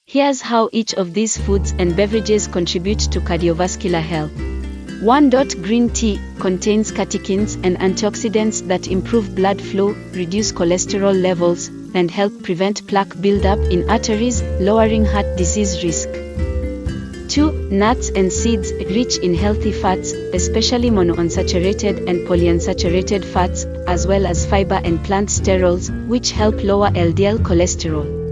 Here's how each of these foods and beverages contribute to cardiovascular health. 1. Green tea contains catechins and antioxidants that improve blood flow, reduce cholesterol levels, and help prevent plaque buildup in arteries, lowering heart disease risk. 2. Nuts and seeds rich in healthy fats, especially monounsaturated and polyunsaturated fats, as well as fiber and plant sterols, which help lower LDL cholesterol.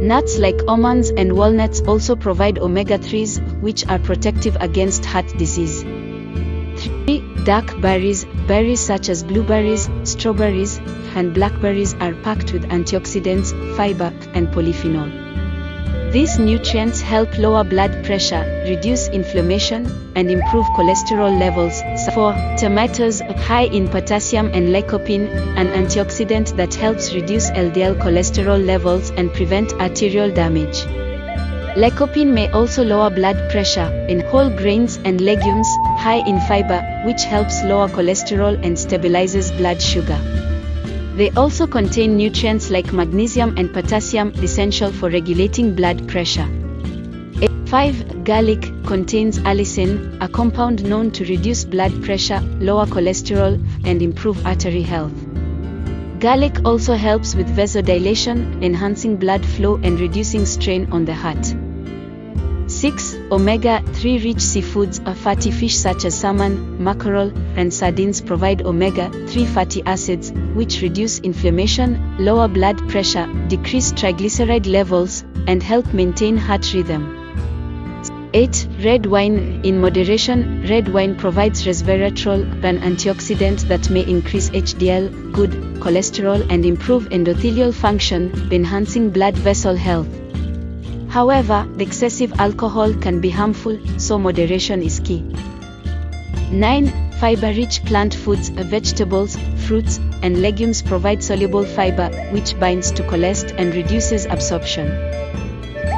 Nuts like almonds and walnuts also provide omega-3s, which are protective against heart disease. 3. Dark berries. Berries such as blueberries, strawberries, and blackberries are packed with antioxidants, fiber, and polyphenol. These nutrients help lower blood pressure, reduce inflammation, and improve cholesterol levels. 4. Tomatoes, high in potassium and lycopene, an antioxidant that helps reduce LDL cholesterol levels and prevent arterial damage. Lycopene may also lower blood pressure. In whole grains and legumes, high in fiber, which helps lower cholesterol and stabilizes blood sugar. They also contain nutrients like magnesium and potassium, essential for regulating blood pressure. 5. Garlic contains allicin, a compound known to reduce blood pressure, lower cholesterol, and improve artery health. Garlic also helps with vasodilation, enhancing blood flow and reducing strain on the heart. 6. Omega-3 rich seafoods. Fatty fish such as salmon, mackerel, and sardines provide omega-3 fatty acids, which reduce inflammation, lower blood pressure, decrease triglyceride levels, and help maintain heart rhythm. 8. Red wine. In moderation, red wine provides resveratrol, an antioxidant that may increase HDL, good cholesterol, and improve endothelial function, enhancing blood vessel health. However, excessive alcohol can be harmful, so moderation is key. 9. Fiber-rich plant foods. Vegetables, fruits, and legumes provide soluble fiber, which binds to cholesterol and reduces absorption.